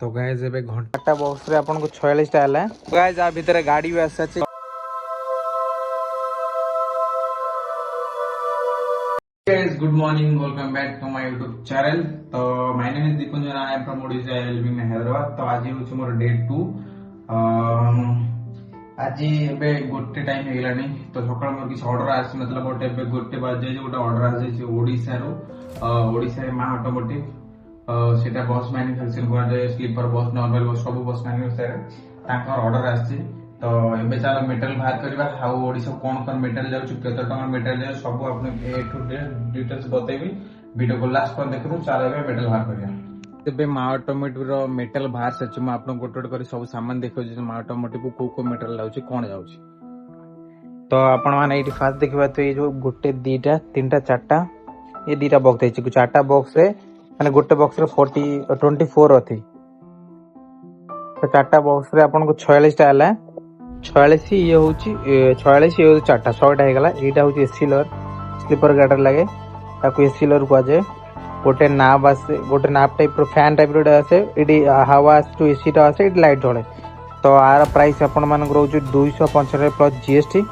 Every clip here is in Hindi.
तो गाइस एबे घंटा बॉक्स रे आपन को 46 टा हला गाइस आ भीतर गाड़ी भी आछे। Guys good morning, welcome back to my YouTube channel. तो my name is Dipanjan, I am from Odisha, I live in Hyderabad. तो आज होछ मोर डे 2। आज एबे गोटे टाइम हे गेलानी। तो सकाळ मोर किछ ऑर्डर आसी मतलब गोटे एबे गोटे बाजे जे गोटे ऑर्डर आसी ओडिशा रो ओडिशा रे मा ऑटोमोटिव सेटा बस मैन्युफैक्चरिंग करा जाय, स्लीपर बस, नॉर्मल बस, सब बस मैन्युफैक्चर तांकर ऑर्डर आसी। तो एबे चलो मेटल बाहर करबा, हाउ ओडिशा कोन कोन मेटल जाउछ, केते टका मेटल जाय, सब आपने ए टू डिटेल्स बतेबी। वीडियो को लास्ट पर देखु। चलो एबे मेटल बाहर करिया। एबे मा ऑटोमोटिव रो मेटल बाहर सच म आपन गोटोड करी सब सामान देखो जे मा ऑटोमोटिव को मेटल लाउछ कोन जाउछ। तो आपण माने एठी फास्ट देखबा। तो ये जो गोटे दीटा तीनटा चारटा ये दीटा बॉक्स है, चारटा बॉक्स रे माने गोटे बॉक्स रे 24 अथी। तो चारटा बॉक्स रे आपन को 46 टा हला। 46 ये होची 46 ये होची चारटा 100 टा हे गला। एटा होची एसीलर स्लीपर गार्डर लागे, ताको एसीलर को आजे। गोटे नाब आसे, गोटे नाब टाइप रो फैन टाइप रो आसे। एडी हवा टू एसी टा आसे, एडी लाइट जळे। तो आर प्राइस आपन मान को रहउची 295 प्लस जीएसटी।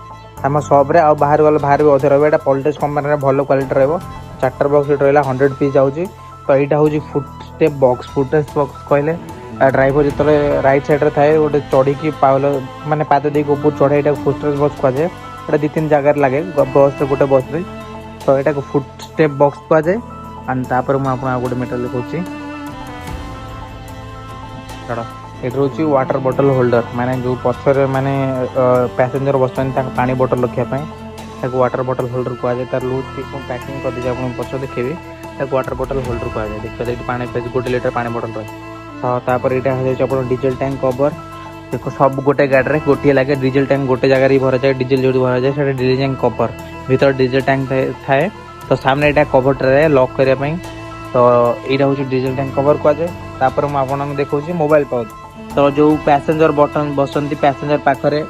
हम सब रे आ बाहर गले बाहर भी अधर रहबे। एटा पॉलिटेक्स कंपनी रे भलो क्वालिटी रहबो। चार्टर बॉक्स इट रहला 100 पीस जाउची। तो एटा होची foot step box, footage box कहले ड्राइवर जितले राइट साइड रे थाए गोटे चढ़ी की पावलो माने पाद दे को ऊपर चढ़े, एटा फुटेज बॉक्स कह जाय। एटा दि तीन जगह लागे बस रे, गोटे बस रे। तो एटा को फुट स्टेप बॉक्स कह जाय। एंड तापर म आपन गोटे मेटल देखौची छड़ा। एट रोची वाटर बॉटल होल्डर, माने जो पछरे माने पैसेंजर बसन ता पानी बोतल रखिया पय ताको वाटर बॉटल होल्डर कह जाय। तार लूज पीस को पैकिंग कर दे आपन पछ देखेबे, ताको वाटर बॉटल होल्डर कह जाय। देखबे एटी पानी पे 1 लीटर पानी बोतल रहे। तो तापर एटा हो जाय आपन डीजल टैंक कवर। देखो सब गोटे गाड़ी रे गोटे लागे डीजल टैंक, गोटे जगह री भरा जाय। डीजल जोडी भरा जाय सेटा डीजल टैंक कवर भीतर डीजल टैंक थाए। तो सामने एटा कवर रे लॉक करिया पय। तो एटा होची डीजल टैंक कवर कह जाय। तापर म आपन देखौची मोबाइल पाउच। तो जो पैसेंजर बटन बसंती पैसेंजर पाखरे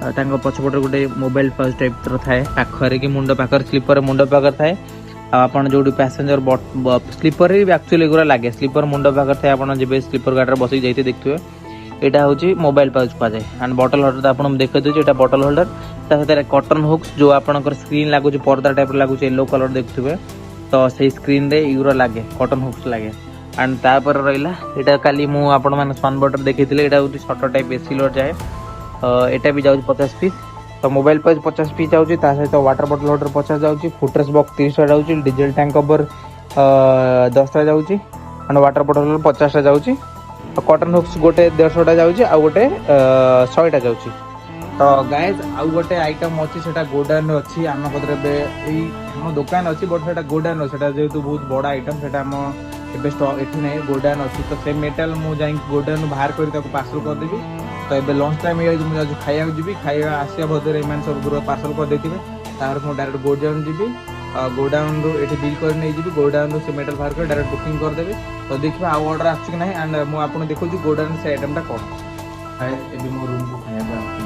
तांको पछपटर गोटे मोबाइल पाउच टाइप रो थाए, पाखरे कि मुंडो पाखर स्लीपर मुंडो पाखर थाए। आपन जोडी पैसेंजर स्लीपर रे एक्चुअली गुरा लागे, स्लीपर मुंडो पाखर थाए। आपन जेबे स्लीपर गाड़ी रे बसी जाइते देखथुए एटा होची मोबाइल पाउच कह जाय। एंड बॉटल होल्डर आपन देखे दोची, एटा बॉटल होल्डर। ता सते कॉटन हुक्स जो आपनकर स्क्रीन लागो जो पर्दा टाइप लागो येलो कलर देखथुए। तो सेही स्क्रीन रे इगुरा लागे, कॉटन हुक्स लागे। एंड तापर रहिला एटा काली मु आपन माने सन बटर देखिथिले, एटा होती शॉर्ट टाइप एसीलर जाय। एटा भी जाउची 50 पीस। तो मोबाइल पाउच 50 पीस जाउची, ता सहित वाटर बॉटल होल्डर 50 जाउची, फुटरेस बॉक्स 30 टा जाउची, डीजल टैंक कवर 10 टा जाउची, एंड वाटर बॉटल होल्डर 50 टा जाउची। कॉटन हुक्स गोटे 150 टा जाउची, आ गोटे 100 टा जाउची। तो गाइस आउ गोटे आइटम अछि, सेटा गोडाउन अछि। हम कतरे बे एई हम दुकान अछि, बट सेटा गोडाउन, सेटा जेतु बहुत बड़ा आइटम, सेटा हम एबे स्टॉक एठी नै गोडाउन अछि। तो से मेटल मु जाई गोडाउन बाहर करि ताको पार्सल कर देबी। तो एबे लंच टाइम हे मु आज खाया जीबी, खाया आसिया भदरे मान सब गुरो पार्सल कर देथिबे। तार मु डायरेक्ट गोडाउन जीबी, गोडाउन रो एठी बिल कर नै जीबी। गोडाउन रो से मेटल बाहर कर डायरेक्ट बुकिंग कर देबे। तो देखबा आ ऑर्डर आछि कि नै। एंड मु आपन देखौ छु गोडाउन से आइटम ता कोन गाइस। एबे मो रूम को खाया बा आछि,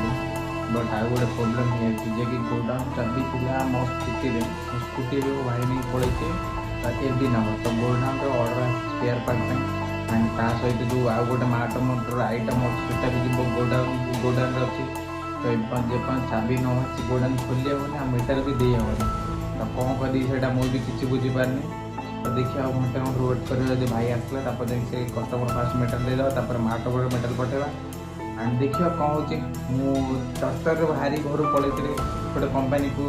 बट आ गोटे प्रॉब्लम हे जे कि गोडाउन चाबी थिला मो स्कूटी रे भाई नै पड़े छे एक दिन हम। तो गोडाउन रो ऑर्डर स्पेयर पार्ट पे एंड ता सहित जो आ गोटे मार्ट मोटर आइटम सेटा भी जिबो गोडाउन रे अछि। तो जे चाबी न अछि गोडाउन खोलिया होने हम मीटर भी देई होने। तो कोन करी सेटा मो भी किछि बुझी पारनी। तो देखिया घंटे घंटे वेट करे जदि भाई आसला, तापर देख से कस्टमर फास्ट मेटल दे दो, तापर मार्ट पर मेटल पठेबा। एंड देखियो कौन होची मु डॉक्टर भारी घर पळैतरे गोटे कंपनी को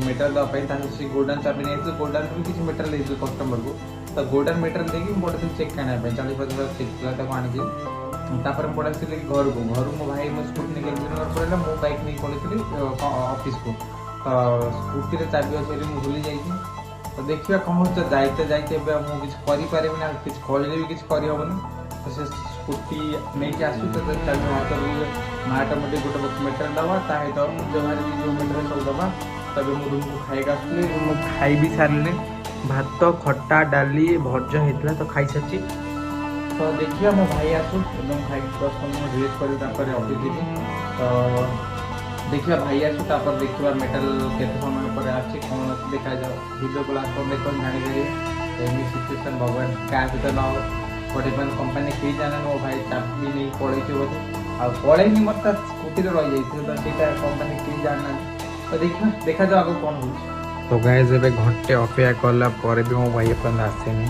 मेटल द पई, तासे से गोडाउन चाबी नै से गोडाउन भी किछि मेटल दे कस्टमर को। तो गोडाउन मेटल देकी मोटे दिन चेक करना पे 40-50 चेक कला ताको आनी जे। तापर हम पड़ा से घर मो भाई मो स्कूटी निकल दिन पड़ला, मो बाइक नै पळैतली ऑफिस को। तो स्कूटी रे चाबी अछि मु भूली जाई छी। तो देखियो कौन होत जाइते जाइते बे मु किछ करि पारेबे ना, किछ कहले भी किछ करि होबनी। तो से स्कूटी नहीं के आसु तो चाबी हाथ रे माटा मोटी गोटे बक्स मेटल दबा ताहे। तो जो हर जो मेटल सब दबा। तबे मु रूम को खाएगा आसली, मु खाई भी सारले। भात खट्टा डाली भजा हेतला, तो खाई सची। तो देखियो मो भाई आसु एकदम खाई 10 मिनट ड्रेस कर तापर ऑफिस जीबी। तो देखियो भाई आसु तापर देखियो मेटल केते समय पर आछि कोन देखा जाओ। वीडियो को लास्ट पर देखो जानि जे एमी सिचुएशन भगवान का तो न बट एपन कंपनी के जाने मो भाई चाबी नहीं पड़े बोले आ पड़ेनी मत स्कूटी रही जाइए तो सीटा कंपनी के जाना तो देखा जाओ आगे कौन हो। तो गाइस एबे घंटे अपेक्षा कला पर भी मो भाई अपन आसेनी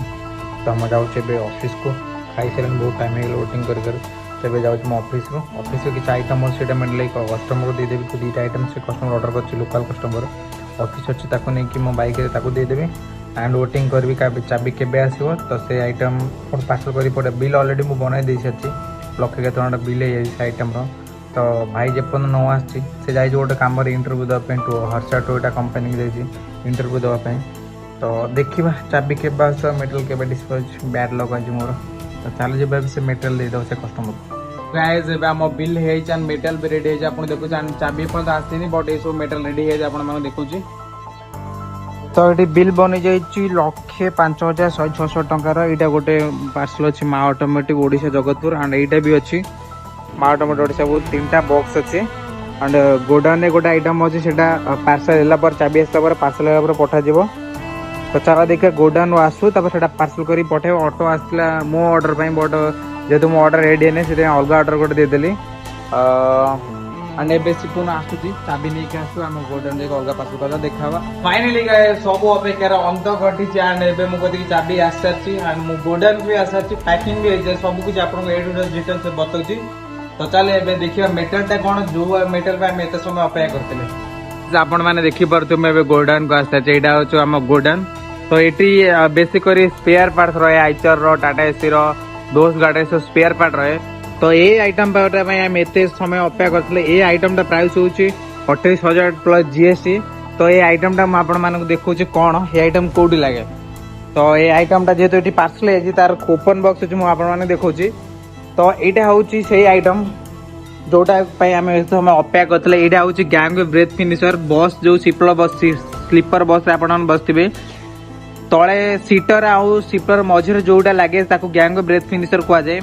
तो हम जाऊे ऑफिस को खाई सारे बहुत टाइम है वेटिंग कर तेज जाऊँ मो ऑफिस को किसी आइटम अच्छे मिले कस्टमर को देदेवी तो दुईटा आइटम से कस्टमर ऑर्डर कर लोकाल कस्टमर ऑफिस अच्छी ताको नहीं कि मो बाइक देदेवी एंड वेटिंग करी चाबी केबे आसो तो से आइटम पार्सल कर पड़े बिल अलरेडी मुझे बनई दे सारी लक्षे केत बिल है आइटम तो भाई जेपन न आसी जाए गोटे कम इंटरव्यू देवाई हर्षा टोयोटा कंपनी इंटरव्यू देवाई तो देखा चाबी के मेटेरियल के डिस्पोज बैड लग मोर तो चल जब से मेटेरियल देदेव से कस्टमर गाइस एबे हम बिल है मेटेरियल भी रेडी है आप देखुचे चाबी पर आसनी बट ये सब मेटेरियल रेडी है आप देखुचे तो ये बिल बनी जाइए 1,05,166 टंकार यहाँ गोटे पार्सल अच्छी माँ ऑटोमेटिक ओडिशा जगतपुर एंड यहाँ भी अच्छी माँ ऑटोमेटिक ओडिशा वो 3टा बॉक्स अच्छे एंड गोडाउन गोटे आइटम अच्छे से पार्सल है चाबी आसला पार्सल है पठा तो चला देखा गोडाउन आसू पार्सल कर पठे ऑटो आसला मो ऑर्डर बट जेहतु मो ऑर्डर रेडी है से अलग ऑर्डर गोटे देदेली एंड एबे सिपुन आसुची चाबी नहीं के आसु हम गोडाउन देख अलग पार्सल कर देखा फाइनली सब अपेक्षार अंत घटी एंड एबे मो कति चाबी आस सारी एंड मो गोडाउन भी आस सारी पैकिंग भी है सब कुछ आपको ए टू जेड डिटेल्स बताऊँ तो चले एबे देखिए मेटेरियल कौन जो मेटेरियल आम एत समय अपेक्षा करते आपण मैंने देखिपे गोडाउन को आसता यहाँ हूँ आम गोडाउन तो ये बेसिकली स्पेयर पार्ट्स रहे आइचर रो टाटा एसी रो दोस्त गाड़ी सब स्पेयर पार्ट रहे तो ये आइटम आम एत समय अपेक्षा करते ये आइटम प्राइस हूँ 28,000 प्लस जीएसटी तो ये आइटम आपको देखा कौन ये आइटम कौटी लगे तो ये आइटम जेहेतु ये पार्सल है तार ओपन बॉक्स अच्छी मुझे देखा तो यहाँ हूँ से आइटम जोटा आम समय अपेक्षा करते यहाँ हूँ गैंग ब्रेथ फिनिशर बस जो सिपल बस स्लीपर बस आप बसवे तले सीटर आउ सीटर मझे जोटा लगे गैंग ब्रेथ फिनिशर कहुए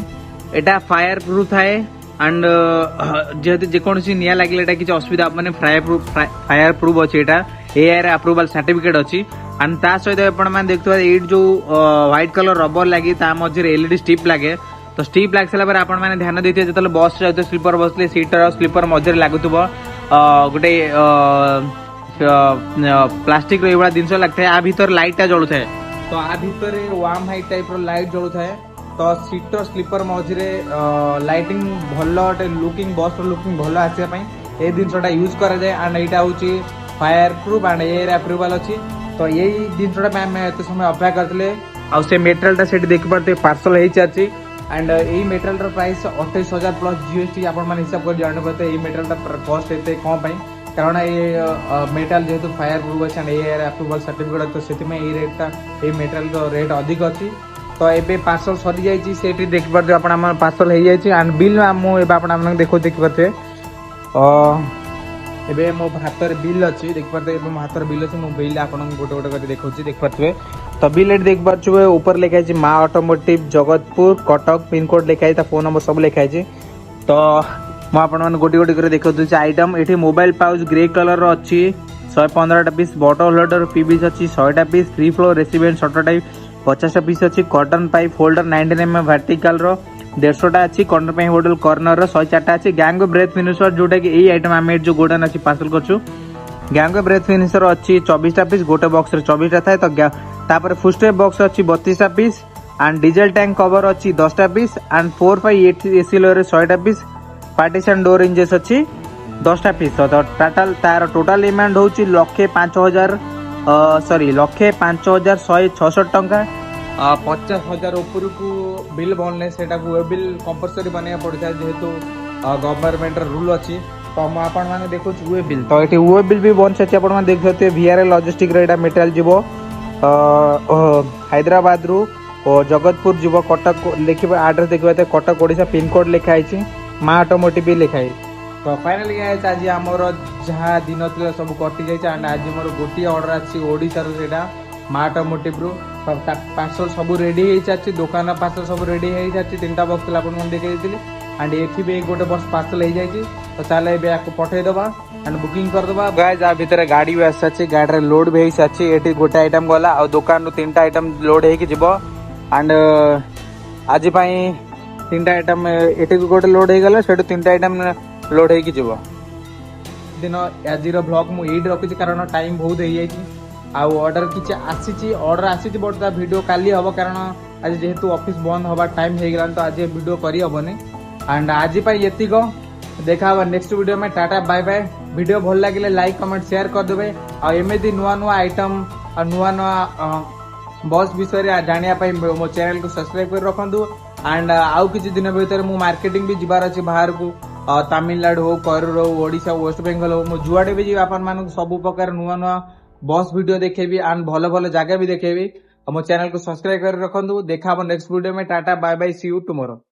यहाँ फायर प्रूफ थाए एंड जेहेतु जेकोसी निया लगे किसी असुविधा मैंने फायर प्रूफ अच्छी एआर अप्रूवल सर्टिफिकेट अच्छी एंड ता सहित आप देखते ये जो व्हाइट कलर रबर लगी मझे एलईडी स्ट्रिप लगे तो स्ट्रिप लग सारा आप ध्यान देते जो बस जाते स्लीपर बसले सीटर और स्लीपर मझे लगुव गोटे प्लास्टिक रो जिन लगता है भीतर लाइटा जलू थाए तो आ भीतर वार्म हाइट टाइप लाइट जलू थाए तो सीटर स्लीपर मझे लाइटिंग भल लुकिंग बस लुकिंग भल आसापी ये जिनसा यूज कराए एंड यहाँ हूँ fire proof and air approval अच्छी तो यही जिनसा आम एत समय अपेक्षा करते आउ मेटेरियल से देखिए पार्सल हो सारी एंड यही मेटेरियल प्राइस 28,000 प्लस जीएसटी आप हिसाब कर जान पाते ये मेटेरियल कस्ट एत कौन कारण ये मेटेरियल जेहेतु फायर प्रूफ अच्छे एंड एयर अप्रूवल सर्टिफिकेट तो से रेटा ये मेटेरियल रेट अधिक अच्छी तो ये पार्सल सरी जाइए से देखिए आप पार्सल हो जाए एंड बिल मुझे देखो देखिए एबे मो हाथ बिल अच्छी देखिए मो हाथ बिल अच्छी मो बिल आप गोटे गोटे कर देखा देखिए तो बिल एट देखिए ऊपर लिखाई माँ ऑटोमोटिव जगतपुर कटक पिनकोड लिखाई फोन नंबर सब लिखाई तो मुझे गोटे गोटे कर देखा आइटम ये मोबाइल पाउच ग्रे कलर अच्छी 115टा पीस बटल होल्डर पीस अच्छी 100टा piece free flow resident short type 50टा पीस अच्छी cotton pipe holder 19mm vertical 150टा अच्छी कॉटन पाइप होल्डर कॉर्नर 104टा अच्छी गैंग ब्रेथ फिनिशर जोटा कि यही आइटम आम जो गोडाउन अच्छी पार्सल कर गैंग ब्रेथ फिनिशर अच्छी 24टा पीस गोटे बॉक्स 24टा थाए तो फुस्टेप बॉक्स अच्छी 32टा piece and diesel tank cover अच्छी 10टा piece and 4x8 AC lower 100टा पीस पार्टीशन डोर इंजेस अच्छी 10टा पीस तो टोटाल तार टोटाल अमाउंट हूँ 1,05,000 सॉरी 1,05,166 टंका 50,000 ऊपर को बिल बनने से बिल कंपलसरी बनवा पड़ता है जेहेतु गवर्नमेंट रूल अच्छी तो आपने देखो वे बिल तो ये वे बिल भी बन सारी आप देख सकते वीआर लॉजिस्टिक मेटेरियल जीव हैदराबाद रु जगतपुर जीव कटक लिखे आड्रेस देखिए कटक ओडिशा पिनकोड लिखाई माँ ऑटोमोटिव भी लिखाई तो फाइनली आज आमर जहाँ दिन थी सब कटि जाए एंड आज मोर गोटे ऑर्डर आशार से माँ ऑटोमोटिव रु पार्सल सब रेडी हो सारी दुकान पार्सल सब रेडी हो सारी 3टा बॉक्स आपको देखी एंड ये भी गोटे बस पार्सल हो जाए तो चल ये आपको पठेदेवा एंड बुकिंग करदे गाइस आ भितर गाड़ी भी आस सारी गाड़ी लोड भी हो सारी ये गोटे आइटम गला आ दुकान 3टा आइटम लोड हो एंड आज तीन आइटम ये गोटे लोड हो गला से तीन आइटम लोड हो दिन आज ब्लॉग मुझे रखुची कारण टाइम बहुत हो जाए आर्डर किसी आसी ऑर्डर आसी बट वीडियो काली हम कारण आज जेहेतु ऑफिस बंद हवा टाइम हो गला तो आज वीडियो करी हेनी एंड आज ये देखा नेक्स्ट वीडियो में टाटा बाय बाय। वीडियो भल लगे लाइक कमेंट शेयर करदे आमती नुआ नुआ आइटम और नुआ नुआ बस विषय जानापी मो चैनल को सब्सक्राइब कर रखु एंड आउ किसी दिन भीतर मु मार्केटिंग भी जीवार अच्छे बाहर को तमिलनाडु हो करूर हो ओडिशा वेस्ट बेंगल हो मु जुआडे भी जी सब प्रकार नुआ नुआ बस वीडियो देखेबी एंड भल भल जगह भी देखेबी मो चैनल को सब्सक्राइब कर रखु। देखा नेक्स्ट वीडियो में tata bye bye see you tomorrow.